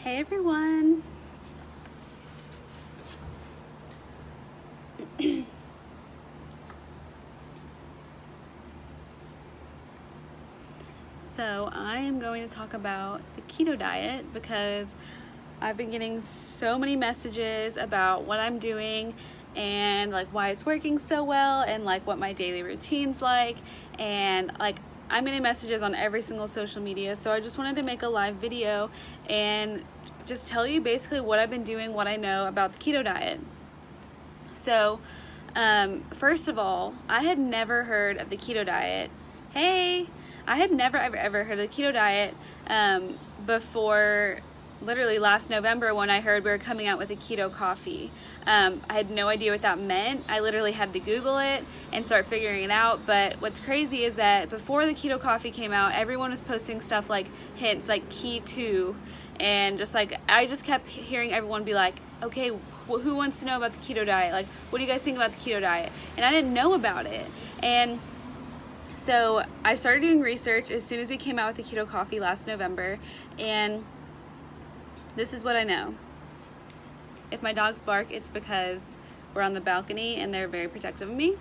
Hey everyone. So I am going to talk about the keto diet because I've been getting so many messages about what I'm doing and like why it's working so well and like what my daily routine's like, and like I'm getting messages on every single social media. So I just wanted to make a live video and just tell you basically what I've been doing, what I know about the keto diet. So first of all, I had never heard of the keto diet. I had never ever heard of the keto diet before literally last November when I heard we were coming out with a keto coffee. I had no idea what that meant. I literally had to Google it and start figuring it out. But what's crazy is that before the keto coffee came out, everyone was posting stuff like hints like Keto, and just like I just kept hearing everyone be like, okay, who wants to know about the keto diet? Like, what do you guys think about the keto diet? And I didn't know about it. And so I started doing research as soon as we came out with the keto coffee last November, and this is what I know. If my dogs bark, it's because we're on the balcony and they're very protective of me.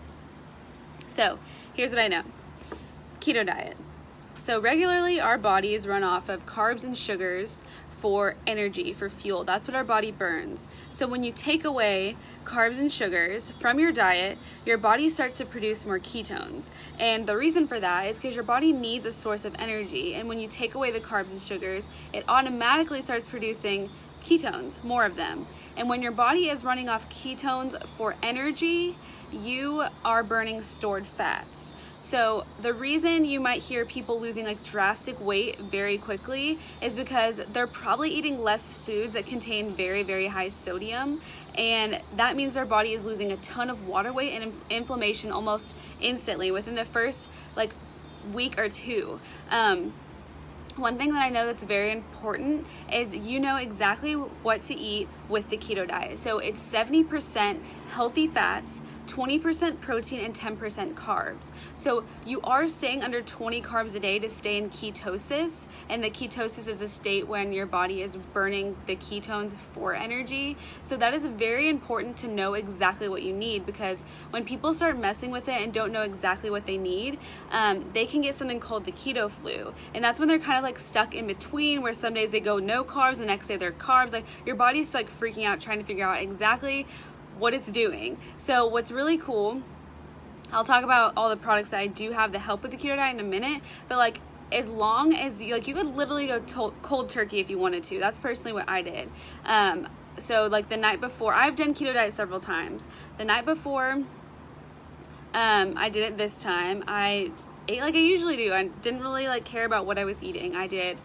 So here's what I know. Keto diet. So regularly our bodies run off of carbs and sugars for energy, for fuel. That's what our body burns. So when you take away carbs and sugars from your diet, your body starts to produce more ketones. And the reason for that is because your body needs a source of energy. And when you take away the carbs and sugars, it automatically starts producing ketones, more of them. And when your body is running off ketones for energy, you are burning stored fats. So the reason you might hear people losing like drastic weight very quickly is because they're probably eating less foods that contain very, very high sodium. And that means their body is losing a ton of water weight and inflammation almost instantly within the first like week or two. One thing that I know that's very important is you know exactly what to eat with the keto diet. So it's 70% healthy fats, 20% protein, and 10% carbs. So you are staying under 20 carbs a day to stay in ketosis, and the ketosis is a state when your body is burning the ketones for energy. So that is very important to know exactly what you need, because when people start messing with it and don't know exactly what they need, they can get something called the keto flu, and that's when they're kind of like stuck in between, where some days they go no carbs, the next day they're carbs. Like your body's like freaking out trying to figure out exactly what it's doing. So what's really cool, I'll talk about all the products that I do have that help with the keto diet in a minute, but like as long as you could literally go cold turkey if you wanted to. That's personally what I did. So like the night before, I've done keto diet several times. The night before I did it this time, I ate like I usually do. I didn't really like care about what I was eating. I did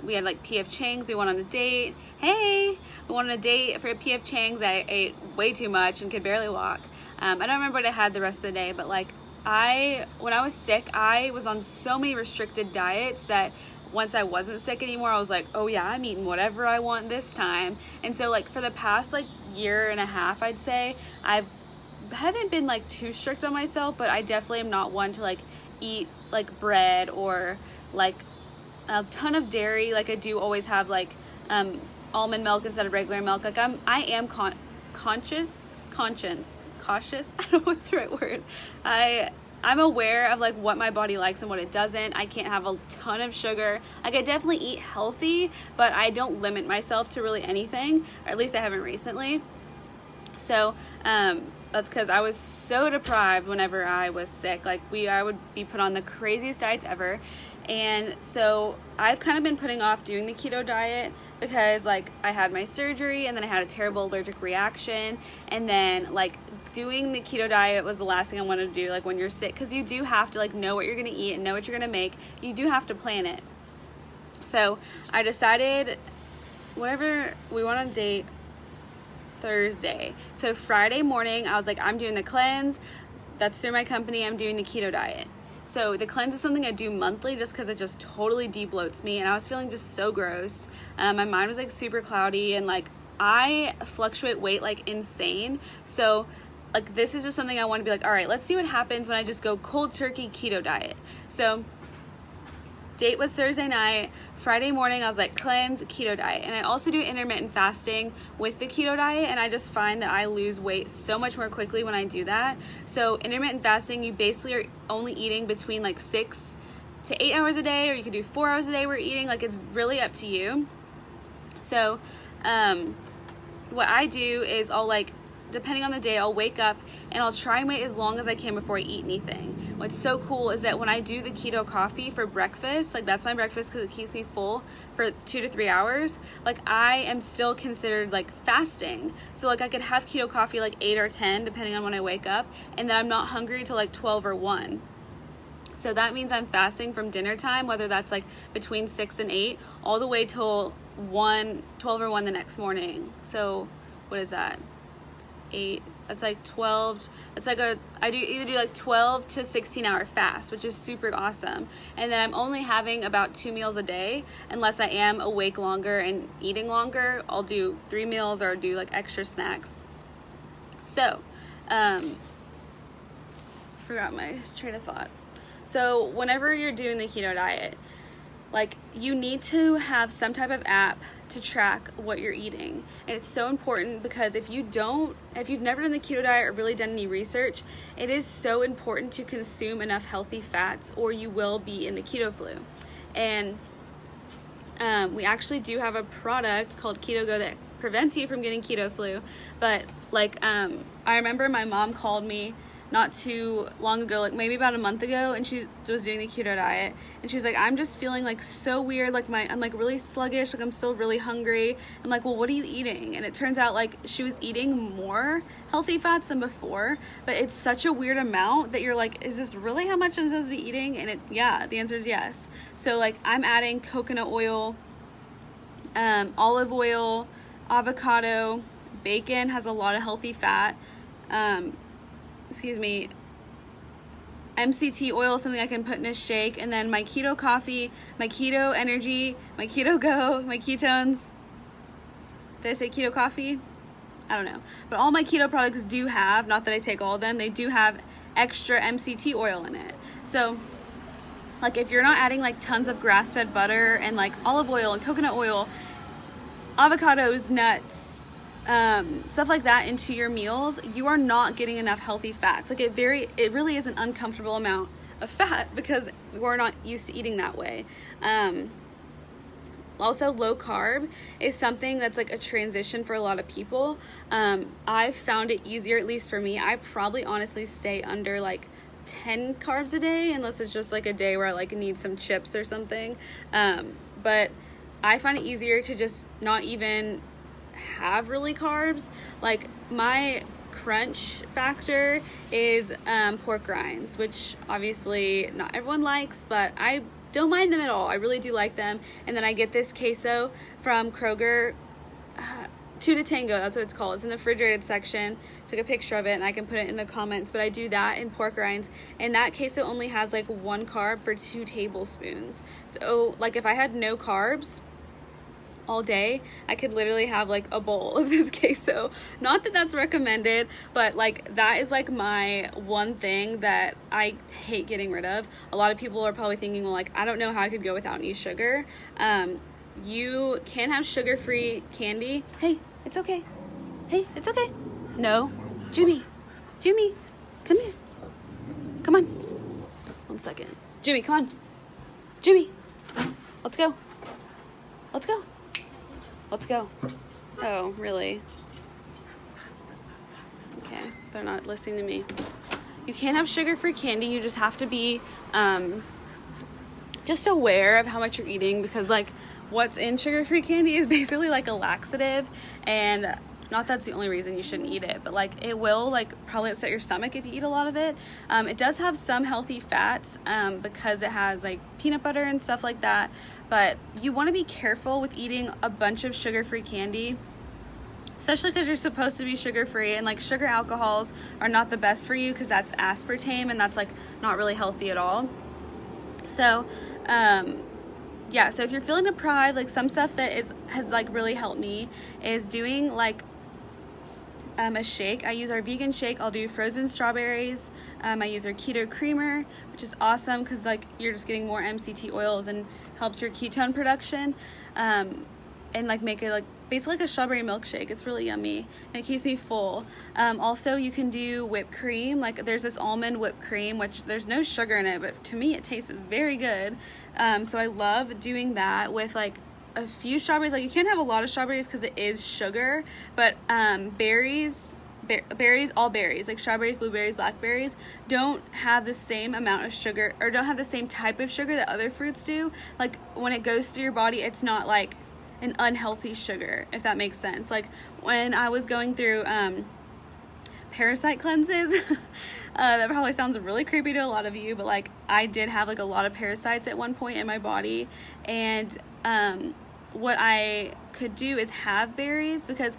we had like PF Chang's. We went on a date. We went on a date for PF Chang's. I ate way too much and could barely walk. I don't remember what I had the rest of the day, but like when I was sick, I was on so many restricted diets that once I wasn't sick anymore, I was like, oh yeah, I'm eating whatever I want this time. And so like for the past like year and a half, I'd say I haven't been like too strict on myself, but I definitely am not one to like eat like bread or like a ton of dairy. Like I do always have like almond milk instead of regular milk. Like I am cautious. I don't know what's the right word. I'm aware of like what my body likes and what it doesn't. I can't have a ton of sugar. Like I definitely eat healthy, but I don't limit myself to really anything, or at least I haven't recently. So that's because I was so deprived whenever I was sick. Like I would be put on the craziest diets ever. And so I've kind of been putting off doing the keto diet because like I had my surgery and then I had a terrible allergic reaction, and then like doing the keto diet was the last thing I wanted to do like when you're sick, because you do have to like know what you're going to eat and know what you're going to make. You do have to plan it. So I decided we went on a date Thursday. So Friday morning I was like, I'm doing the cleanse. That's through my company. I'm doing the keto diet. So the cleanse is something I do monthly just because it just totally de-bloats me, and I was feeling just so gross. My mind was like super cloudy, and like I fluctuate weight like insane. So like this is just something I want to be like, all right, let's see what happens when I just go cold turkey keto diet. So date was Thursday night. Friday morning I was like, cleanse, keto diet. And I also do intermittent fasting with the keto diet, and I just find that I lose weight so much more quickly when I do that. So intermittent fasting, you basically are only eating between like 6 to 8 hours a day, or you can do 4 hours a day where you're eating. Like, it's really up to you. So what I do is I'll, like, depending on the day, I'll wake up and I'll try and wait as long as I can before I eat anything. What's so cool is that when I do the keto coffee for breakfast, like, that's my breakfast because it keeps me full for 2 to 3 hours, like, I am still considered like fasting. So like I could have keto coffee like 8 or 10 depending on when I wake up, and then I'm not hungry till like 12 or 1. So that means I'm fasting from dinner time, whether that's like between 6 and 8, all the way till 12 or 1 the next morning. So what is that? 8, that's like 12. That's like I either do like 12 to 16 hour fast, which is super awesome. And then I'm only having about 2 meals a day, unless I am awake longer and eating longer. I'll do 3 meals or do like extra snacks. So, forgot my train of thought. So whenever you're doing the keto diet, like, you need to have some type of app to track what you're eating. And it's so important because if you've never done the keto diet or really done any research, it is so important to consume enough healthy fats or you will be in the keto flu. And we actually do have a product called Keto Go that prevents you from getting keto flu. But like, I remember my mom called me not too long ago, like maybe about a month ago, and she was doing the keto diet, and she's like, I'm just feeling like so weird, like I'm like really sluggish, like I'm still really hungry. I'm like, well, what are you eating? And it turns out like she was eating more healthy fats than before, but it's such a weird amount that you're like, is this really how much I'm supposed to be eating? And yeah, the answer is yes. So like, I'm adding coconut oil, olive oil, avocado, bacon has a lot of healthy fat, MCT oil, something I can put in a shake, and then my keto coffee, my keto energy, my keto go, my ketones. Did I say keto coffee? I don't know. But all my keto products do have, not that I take all of them, they do have extra MCT oil in it. So like, if you're not adding like tons of grass-fed butter and like olive oil and coconut oil, avocados, nuts, stuff like that into your meals, you are not getting enough healthy fats. Like, it really is an uncomfortable amount of fat because we're not used to eating that way. Also, low carb is something that's like a transition for a lot of people. I've found it easier, at least for me. I probably honestly stay under like 10 carbs a day, unless it's just like a day where I like need some chips or something. But I find it easier to just not even have really carbs. Like, my crunch factor is pork rinds, which obviously not everyone likes, but I don't mind them at all. I really do like them. And then I get this queso from Kroger, Two to Tango, that's what it's called. It's in the refrigerated section. Took a picture of it and I can put it in the comments, but I do that in pork rinds, and that queso only has like 1 carb for 2 tablespoons. So like, if I had no carbs all day, I could literally have like a bowl of this queso. Not that that's recommended, but like, that is like my one thing that I hate getting rid of. A lot of people are probably thinking, well, like, I don't know how I could go without any sugar. You can have sugar-free candy. Hey, it's okay. Hey, it's okay. No, Jimmy, come here. Come on. 1 second. Jimmy, come on. Jimmy, let's go. Let's go. Let's go. Oh, really? Okay, they're not listening to me. You can't have sugar-free candy. You just have to be just aware of how much you're eating, because like, what's in sugar-free candy is basically like a laxative, and not that's the only reason you shouldn't eat it, but like, it will like probably upset your stomach if you eat a lot of it. It does have some healthy fats because it has like peanut butter and stuff like that, but you want to be careful with eating a bunch of sugar-free candy, especially because you're supposed to be sugar-free, and like, sugar alcohols are not the best for you because that's aspartame, and that's like not really healthy at all. So yeah, so if you're feeling deprived, like, some stuff that has like really helped me is doing like a shake. I use our vegan shake. I'll do frozen strawberries. I use our keto creamer, which is awesome because like you're just getting more MCT oils and helps your ketone production. And like make it like basically like a strawberry milkshake. It's really yummy and it keeps me full. Also, you can do whipped cream. Like there's this almond whipped cream, which there's no sugar in it, but to me it tastes very good. So I love doing that with like a few strawberries. Like you can't have a lot of strawberries because it is sugar, but berries, all berries, like strawberries, blueberries, blackberries, don't have the same amount of sugar, or don't have the same type of sugar that other fruits do. Like when it goes through your body, it's not like an unhealthy sugar, if that makes sense. Like when I was going through parasite cleanses, that probably sounds really creepy to a lot of you, but like I did have like a lot of parasites at one point in my body, and what I could do is have berries because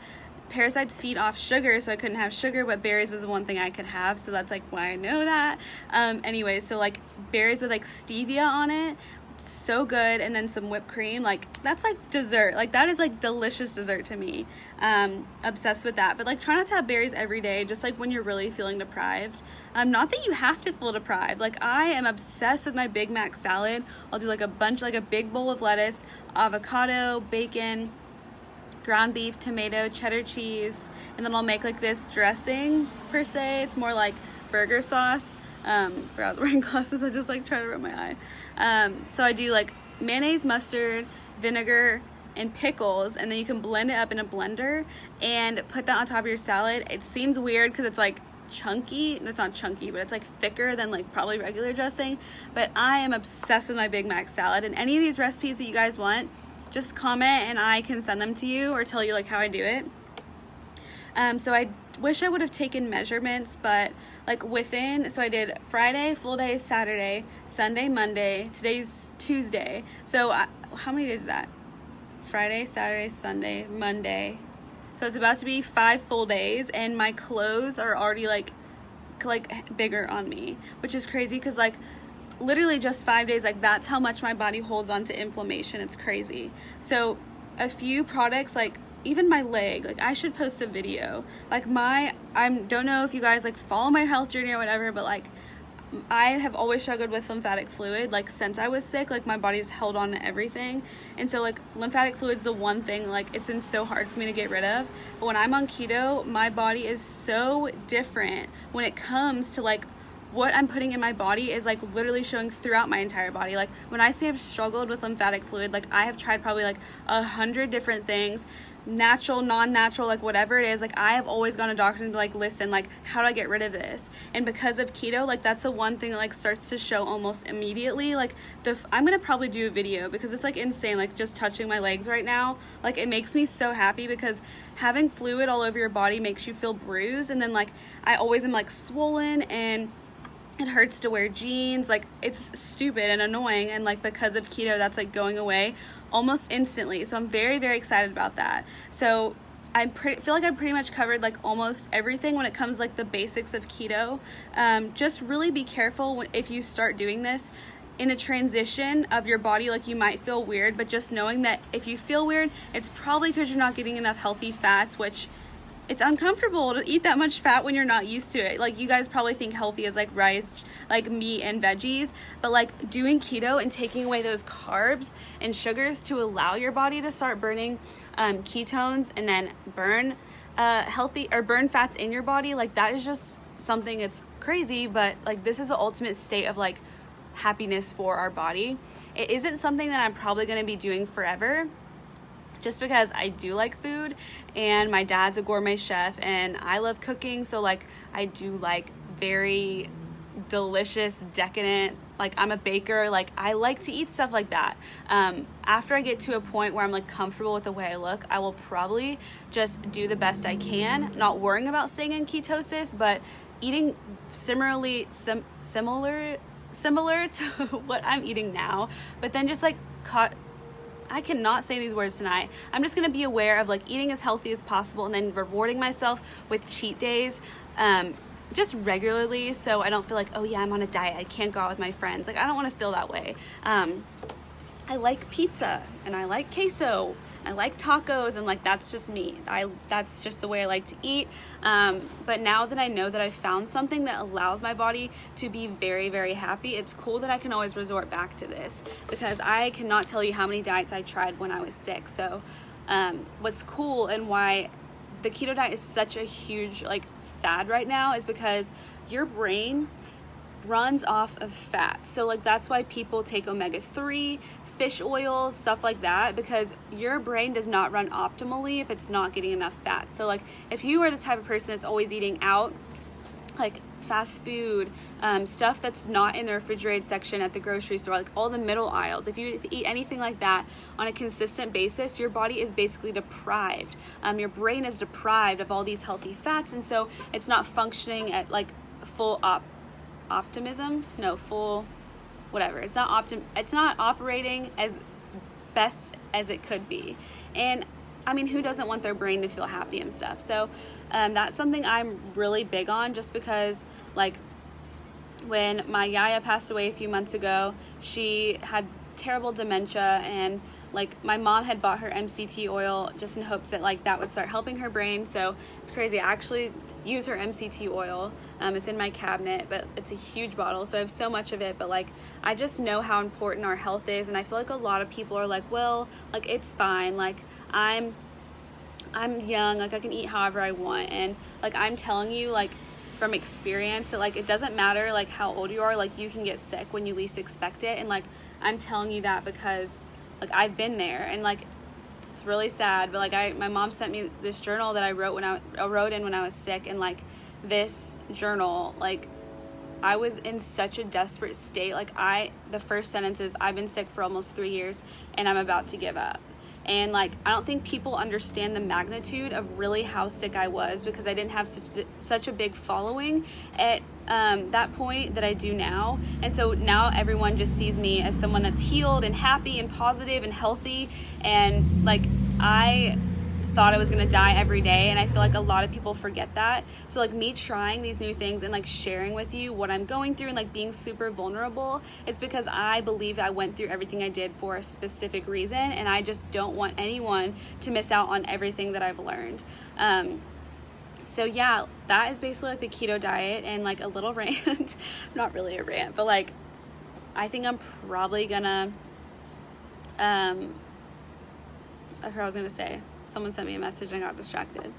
parasites feed off sugar, so I couldn't have sugar, but berries was the one thing I could have, so that's like why I know that. Anyway, so like berries with like stevia on it, so good, and then some whipped cream, like that's like dessert. Like that is like delicious dessert to me. Obsessed with that. But like try not to have berries every day, just like when you're really feeling deprived. Not that you have to feel deprived. Like I am obsessed with my Big Mac salad. I'll do like a big bowl of lettuce, avocado, bacon, ground beef, tomato, cheddar cheese, and then I'll make like this dressing per se. It's more like burger sauce. Forgot I was wearing glasses. I just like try to rub my eye. So I do like mayonnaise, mustard, vinegar, and pickles, and then you can blend it up in a blender and put that on top of your salad. It seems weird because it's like chunky. It's not chunky, but it's like thicker than like probably regular dressing. But I am obsessed with my Big Mac salad, and any of these recipes that you guys want, just comment and I can send them to you or tell you like how I do it. So I wish I would have taken measurements, but like so I did Friday, full day, Saturday, Sunday, Monday, today's Tuesday. So how many days is that? Friday, Saturday, Sunday, Monday. So it's about to be 5 full days, and my clothes are already like bigger on me, which is crazy because like literally just 5 days, like that's how much my body holds on to inflammation. It's crazy. So a few products, like even my leg, like I should post a video. Like I don't know if you guys like follow my health journey or whatever, but like I have always struggled with lymphatic fluid. Like since I was sick, like my body's held on to everything. And so like lymphatic fluid's the one thing like it's been so hard for me to get rid of. But when I'm on keto, my body is so different when it comes to like what I'm putting in my body is like literally showing throughout my entire body. Like when I say I've struggled with lymphatic fluid, like I have tried probably like 100 different things, natural, non-natural, like whatever it is. Like I have always gone to doctors and be like, listen, like how do I get rid of this? And because of keto, like that's the one thing that like starts to show almost immediately. Like I'm gonna probably do a video because it's like insane, like just touching my legs right now, like it makes me so happy because having fluid all over your body makes you feel bruised, and then like I always am like swollen and it hurts to wear jeans. Like it's stupid and annoying, and like because of keto that's like going away almost instantly. So I'm very, very excited about that. So I feel like I pretty much covered like almost everything when it comes like the basics of keto. Just really be careful if you start doing this in the transition of your body. Like you might feel weird, but just knowing that if you feel weird, it's probably because you're not getting enough healthy fats, which it's uncomfortable to eat that much fat when you're not used to it. Like you guys probably think healthy is like rice, like meat and veggies, but like doing keto and taking away those carbs and sugars to allow your body to start burning ketones and then burn healthy or burn fats in your body, like that is just something, it's crazy, but like this is the ultimate state of like happiness for our body. It isn't something that I'm probably going to be doing forever, just because I do like food and my dad's a gourmet chef and I love cooking. So like I do like very delicious, decadent, like I'm a baker, like I like to eat stuff like that. After I get to a point where I'm like comfortable with the way I look, I will probably just do the best I can, not worrying about staying in ketosis, but eating similar to what I'm eating now, but then just like I cannot say these words tonight. I'm just going to be aware of like eating as healthy as possible and then rewarding myself with cheat days just regularly, so I don't feel like, oh yeah, I'm on a diet, I can't go out with my friends. Like I don't want to feel that way. I like pizza and I like queso I like tacos, and like that's just me. That's just the way I like to eat. But now that I know that I've found something that allows my body to be very, very happy, it's cool that I can always resort back to this, because I cannot tell you how many diets I tried when I was sick. So what's cool and why the keto diet is such a huge like fad right now is because your brain runs off of fat. So like that's why people take omega-3, fish oils, stuff like that, because your brain does not run optimally if it's not getting enough fat. So like if you are the type of person that's always eating out, like fast food, stuff that's not in the refrigerated section at the grocery store, like all the middle aisles, if you eat anything like that on a consistent basis, your body is basically deprived. Your brain is deprived of all these healthy fats, and so it's not functioning at like full it's not operating as best as it could be. And I mean, who doesn't want their brain to feel happy and stuff? So that's something I'm really big on, just because like when my yaya passed away a few months ago, she had terrible dementia, and like my mom had bought her MCT oil just in hopes that like that would start helping her brain. So it's crazy. I actually use her MCT oil. It's in my cabinet, but it's a huge bottle, so I have so much of it. But like I just know how important our health is, and I feel like a lot of people are like, well, like it's fine, like I'm young, like I can eat however I want. And like I'm telling you, like from experience, that like it doesn't matter like how old you are, like you can get sick when you least expect it. And like I'm telling you that because like I've been there, and like it's really sad, but like my mom sent me this journal that I wrote in when I was sick, and like this journal, like I was in such a desperate state. Like the first sentence is, I've been sick for almost 3 years and I'm about to give up. And like I don't think people understand the magnitude of really how sick I was, because I didn't have such a big following at that point that I do now. And so now everyone just sees me as someone that's healed and happy and positive and healthy, and like I thought I was gonna die every day, and I feel like a lot of people forget that. So like me trying these new things and like sharing with you what I'm going through and like being super vulnerable, it's because I believe I went through everything I did for a specific reason, and I just don't want anyone to miss out on everything that I've learned. So yeah, that is basically like the keto diet and like a little rant. Not really a rant, but like I think I'm probably gonna I forgot what I was gonna say. Someone sent me a message and I got distracted.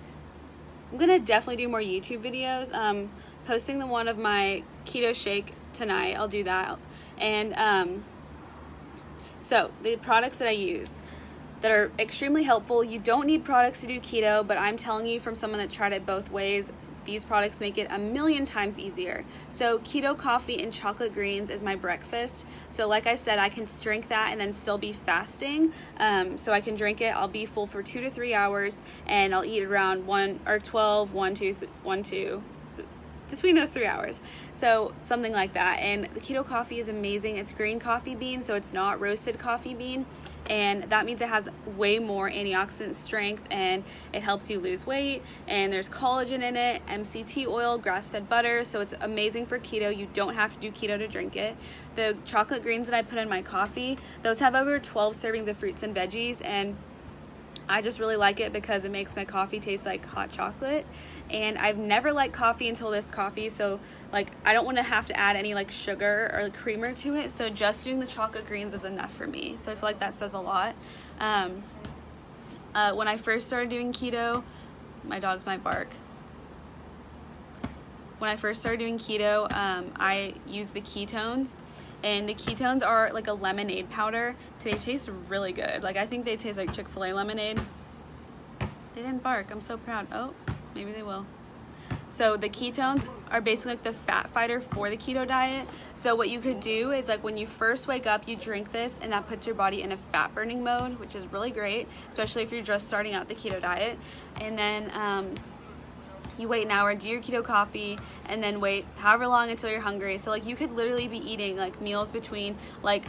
I'm gonna definitely do more YouTube videos. Posting the one of my keto shake tonight. I'll do that. And so the products that I use that are extremely helpful. You don't need products to do keto, but I'm telling you from someone that tried it both ways, these products make it a million times easier. So keto coffee and chocolate greens is my breakfast. So like I said, I can drink that and then still be fasting. So I can drink it, I'll be full for 2 to 3 hours, and I'll eat around 1 or 12, 1, 2, between those 3 hours. So something like that. And the keto coffee is amazing. It's green coffee bean, so it's not roasted coffee bean. And that means it has way more antioxidant strength, and it helps you lose weight, and there's collagen in it, MCT oil, grass-fed butter, so it's amazing for keto. You don't have to do keto to drink it. The chocolate greens that I put in my coffee, those have over 12 servings of fruits and veggies, and I just really like it because it makes my coffee taste like hot chocolate. And I've never liked coffee until this coffee, so like I don't want to have to add any like sugar or like creamer to it, so just doing the chocolate greens is enough for me. So I feel like that says a lot. When I first started doing keto, my dogs might bark. When I first started doing keto, I used the ketones. And the ketones are like a lemonade powder. They taste really good. Like I think they taste like Chick-fil-A lemonade. They didn't bark. I'm so proud. Oh, maybe they will. So the ketones are basically like the fat fighter for the keto diet. So what you could do is like when you first wake up, you drink this, and that puts your body in a fat burning mode, which is really great, especially if you're just starting out the keto diet. And then you wait an hour, do your keto coffee, and then wait however long until you're hungry. So like you could literally be eating like meals between like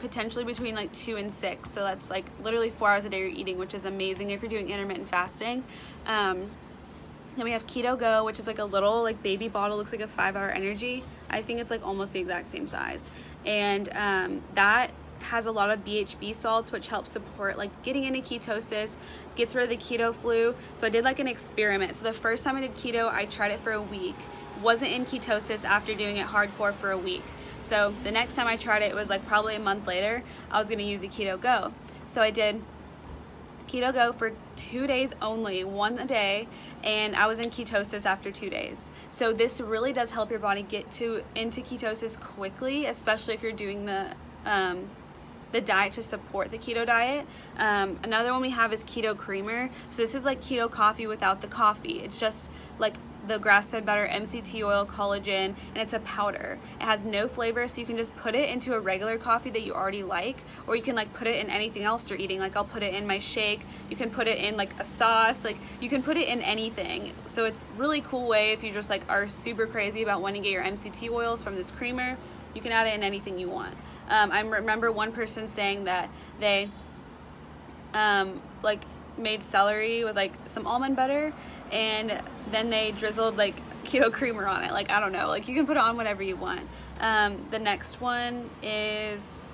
potentially between like 2 and 6. So that's like literally 4 hours a day you're eating, which is amazing if you're doing intermittent fasting. Then we have Keto Go, which is like a little like baby bottle, looks like a 5-hour energy. I think it's like almost the exact same size. And that has a lot of BHB salts, which helps support like getting into ketosis, gets rid of the keto flu. So I did like an experiment. So the first time I did keto, I tried it for a week, wasn't in ketosis after doing it hardcore for a week. So the next time I tried it, it was like probably a month later, I was gonna use the Keto Go. So I did Keto Go for 2 days only, one a day, and I was in ketosis after 2 days. So this really does help your body get into ketosis quickly, especially if you're doing the diet to support the keto diet. Another one we have is Keto Creamer. So this is like keto coffee without the coffee. It's just like the grass-fed butter, MCT oil, collagen, and it's a powder. It has no flavor, so you can just put it into a regular coffee that you already like, or you can like put it in anything else you're eating. Like I'll put it in my shake. You can put it in like a sauce. Like you can put it in anything. So it's really cool way if you just like are super crazy about wanting to get your MCT oils from this creamer. You can add it in anything you want. I remember one person saying that they like made celery with like some almond butter, and then they drizzled like keto creamer on it. Like I don't know, like you can put it on whatever you want. The next one is,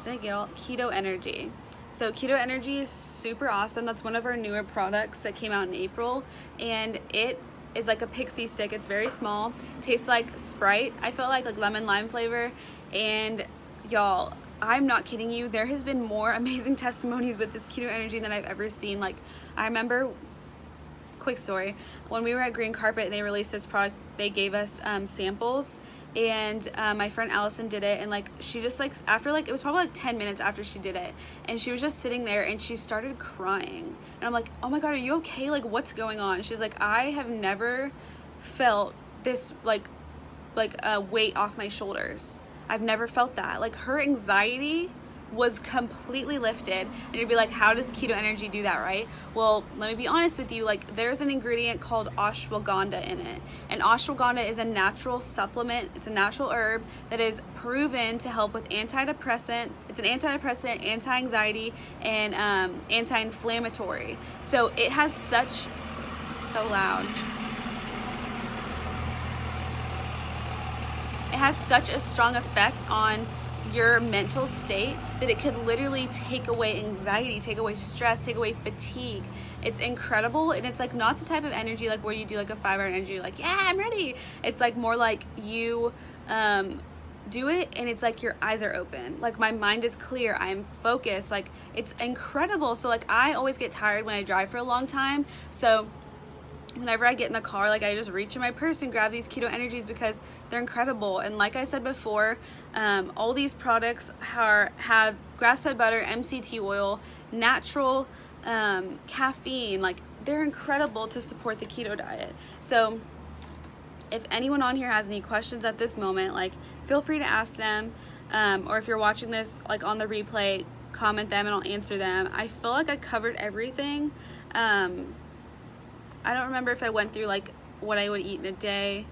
did I get all? Keto Energy. So Keto Energy is super awesome. That's one of our newer products that came out in April, and it is like a pixie stick. It's very small, tastes like Sprite. I felt like lemon lime flavor, and y'all, I'm not kidding you, there has been more amazing testimonies with this Keto Energy than I've ever seen. Like I remember, quick story, when we were at Green Carpet and they released this product, they gave us samples, and my friend Allison did it, and like she just like after like it was probably like 10 minutes after she did it, and she was just sitting there and she started crying, and I'm like, oh my god, are you okay? Like what's going on? She's like, I have never felt this like a weight off my shoulders. I've never felt that. Like her anxiety was completely lifted, and you'd be like, how does Keto Energy do that, right? Well, let me be honest with you, like there's an ingredient called ashwagandha in it, and ashwagandha is a natural supplement. It's a natural herb that is proven to help with antidepressant. It's an antidepressant, anti-anxiety, and anti-inflammatory. So it has so loud. It has such a strong effect on your mental state that it could literally take away anxiety, take away stress, take away fatigue. It's incredible, and it's like not the type of energy like where you do like a 5-hour energy, like yeah, I'm ready. It's like more like you do it and it's like your eyes are open, like my mind is clear, I'm focused, like it's incredible. So like I always get tired when I drive for a long time, so whenever I get in the car, like I just reach in my purse and grab these Keto Energies because they're incredible. And like I said before, all these products have grass-fed butter, MCT oil, natural caffeine. Like they're incredible to support the keto diet. So if anyone on here has any questions at this moment, like feel free to ask them, or if you're watching this like on the replay, comment them and I'll answer them. I feel like I covered everything. I don't remember if I went through like what I would eat in a day.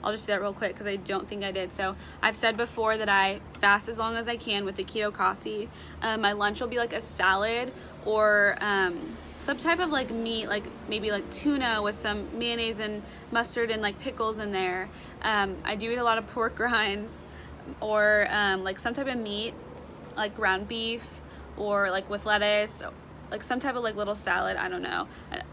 I'll just do that real quick because I don't think I did. So I've said before that I fast as long as I can with the keto coffee. My lunch will be like a salad or some type of like meat, like maybe like tuna with some mayonnaise and mustard and like pickles in there. I do eat a lot of pork rinds, or like some type of meat, like ground beef, or like with lettuce, like some type of like little salad, I don't know.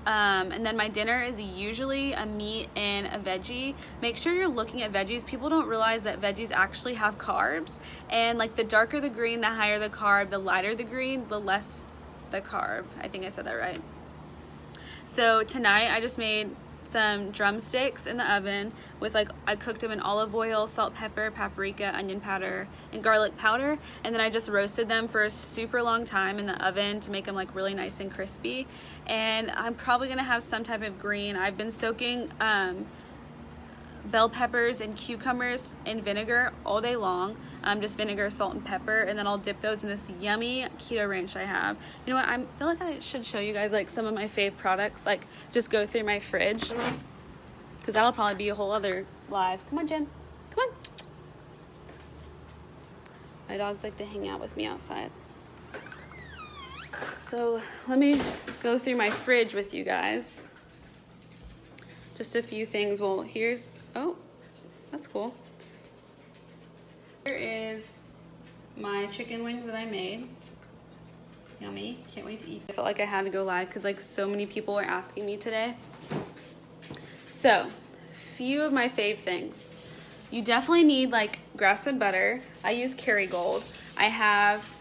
And then my dinner is usually a meat and a veggie. Make sure you're looking at veggies. People don't realize that veggies actually have carbs, and like the darker the green, the higher the carb, the lighter the green, the less the carb. I think I said that right. So tonight I just made some drumsticks in the oven with like, I cooked them in olive oil, salt, pepper, paprika, onion powder, and garlic powder, and then I just roasted them for a super long time in the oven to make them like really nice and crispy. And I'm probably gonna have some type of green. I've been soaking bell peppers and cucumbers in vinegar all day long, just vinegar, salt, and pepper, and then I'll dip those in this yummy keto ranch I have. You know what, I feel like I should show you guys like some of my fave products, like just go through my fridge, because that'll probably be a whole other live. Come on, Jen, come on. My dogs like to hang out with me outside. So let me go through my fridge with you guys. Just a few things. Well, here's, oh, that's cool. Here is my chicken wings that I made. Yummy, can't wait to eat. I felt like I had to go live because like so many people were asking me today. So, few of my fave things. You definitely need like grass-fed butter. I use Kerrygold. I have,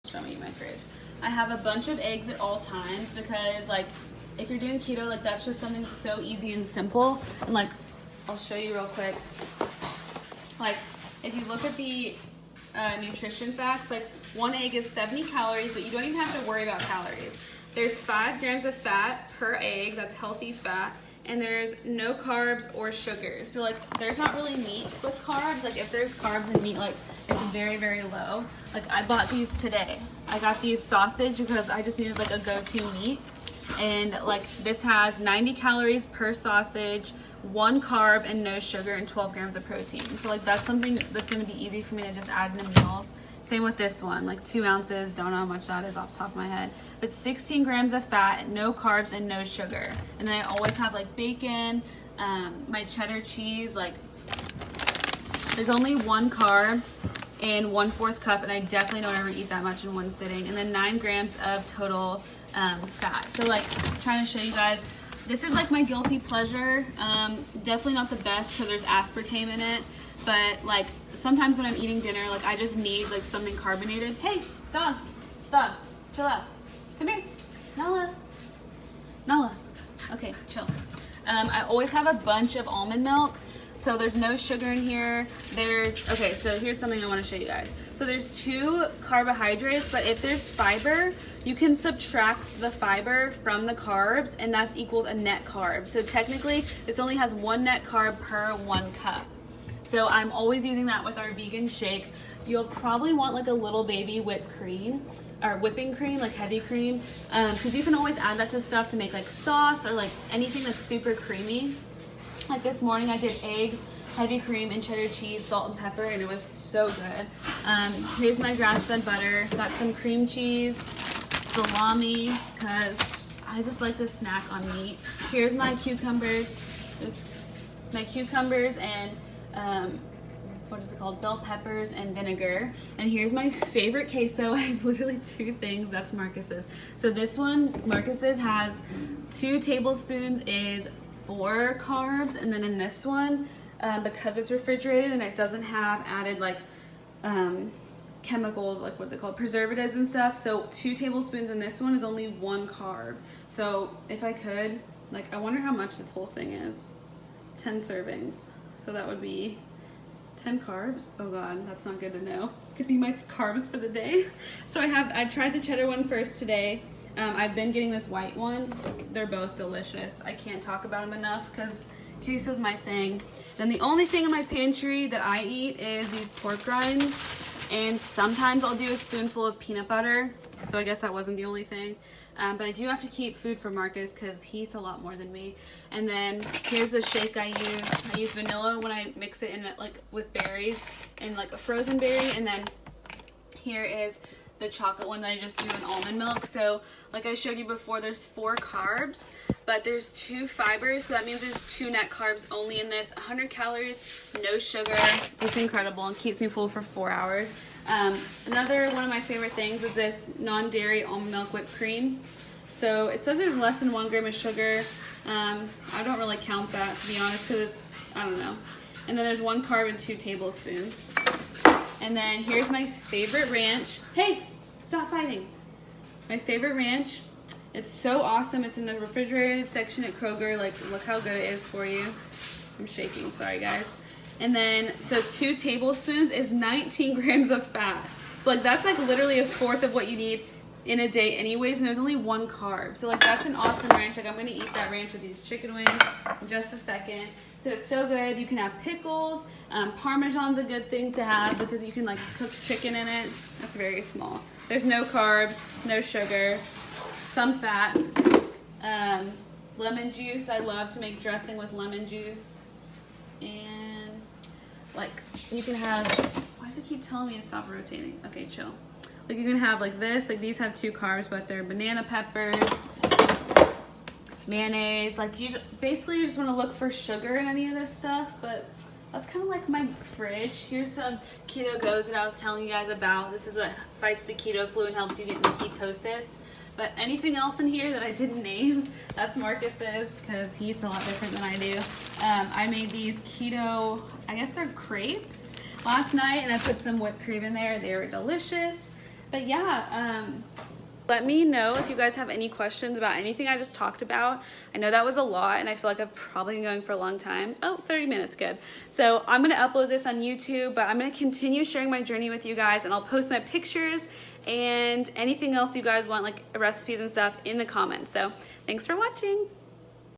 show me my fridge. I have a bunch of eggs at all times because like if you're doing keto, like that's just something so easy and simple. And like, I'll show you real quick. Like if you look at the nutrition facts, like 1 egg is 70 calories, but you don't even have to worry about calories. There's 5 grams of fat per egg, that's healthy fat, and there's no carbs or sugar. So like there's not really meats with carbs. Like if there's carbs in meat, like it's very, very low. Like I bought these today. I got these sausage because I just needed like a go-to meat. And like this has 90 calories per sausage, 1 carb and no sugar, and 12 grams of protein. So like that's something that's gonna be easy for me to just add into meals. Same with this one, like 2 ounces, don't know how much that is off the top of my head, but 16 grams of fat, no carbs and no sugar. And then I always have like bacon, my cheddar cheese, like there's only 1 carb in 1/4 cup, and I definitely don't ever eat that much in one sitting. And then 9 grams of total fat. So like trying to show you guys, this is like my guilty pleasure. Definitely not the best because there's aspartame in it, but like sometimes when I'm eating dinner, like I just need like something carbonated. Hey, dogs, chill out. Come here, Nala. Okay, chill. I always have a bunch of almond milk. So there's no sugar in here. Okay, so here's something I want to show you guys. So there's 2 carbohydrates, but if there's fiber, you can subtract the fiber from the carbs, and that's equal to a net carb. So technically, this only has 1 net carb per 1 cup. So I'm always using that with our vegan shake. You'll probably want like a little baby whipped cream, or whipping cream, like heavy cream, because you can always add that to stuff to make like sauce or like anything that's super creamy. Like this morning I did eggs, heavy cream, and cheddar cheese, salt and pepper, and it was so good. Here's my grass-fed butter. Got some cream cheese, salami, because I just like to snack on meat. Here's my cucumbers. My cucumbers and what is it called? Bell peppers and vinegar. And here's my favorite queso. I have literally 2 things. That's Marcus's. So this one, Marcus's, has 2 tablespoons is 4 carbs, and then in this one, because it's refrigerated and it doesn't have added like chemicals, like what's it called, preservatives and stuff, so 2 tablespoons in this one is only 1 carb. So if I could, like, I wonder how much this whole thing is. 10 servings, so that would be 10 carbs. Oh god, that's not good to know. This could be my carbs for the day. So I tried the cheddar one first today. I've been getting this white one. They're both delicious. I can't talk about them enough because queso's my thing. Then the only thing in my pantry that I eat is these pork rinds, and sometimes I'll do a spoonful of peanut butter. So I guess that wasn't the only thing. But I do have to keep food for Marcus because he eats a lot more than me. And then here's the shake I use. I use vanilla when I mix it in like with berries and like a frozen berry. And then here is the chocolate one that I just do in almond milk. So like I showed you before, there's 4 carbs, but there's 2 fibers. So that means there's 2 net carbs only in this. 100 calories, no sugar. It's incredible and keeps me full for 4 hours. Another one of my favorite things is this non-dairy almond milk whipped cream. So it says there's less than 1 gram of sugar. I don't really count that, to be honest, because it's, I don't know. And then there's 1 carb and 2 tablespoons. And then here's my favorite ranch. Hey, stop fighting. My favorite ranch. It's so awesome. It's in the refrigerated section at Kroger. Like, look how good it is for you. I'm shaking, sorry guys. And then, so 2 tablespoons is 19 grams of fat. So like that's like literally 1/4 of what you need in a day anyways, and there's only 1 carb. So like that's an awesome ranch. Like I'm gonna eat that ranch with these chicken wings in just a second. Because it's so good. You can have pickles. Parmesan's a good thing to have because you can like cook chicken in it. That's very small. There's no carbs, no sugar, some fat. Lemon juice. I love to make dressing with lemon juice. And like you can have, why does it keep telling me to stop rotating? Okay, chill. Like you can have like this, like these have 2 carbs, but they're banana peppers, mayonnaise. Like you basically you just want to look for sugar in any of this stuff, but that's kind of like my fridge. Here's some keto goes that I was telling you guys about. This is what fights the keto flu and helps you get into ketosis. But anything else in here that I didn't name, that's Marcus's, because he eats a lot different than I do. I made these keto, I guess they're crepes, last night, and I put some whipped cream in there. They were delicious. But yeah, let me know if you guys have any questions about anything I just talked about. I know that was a lot, and I feel like I've probably been going for a long time. Oh, 30 minutes, good. So I'm gonna upload this on YouTube, but I'm gonna continue sharing my journey with you guys, and I'll post my pictures and anything else you guys want, like recipes and stuff, in the comments. So thanks for watching.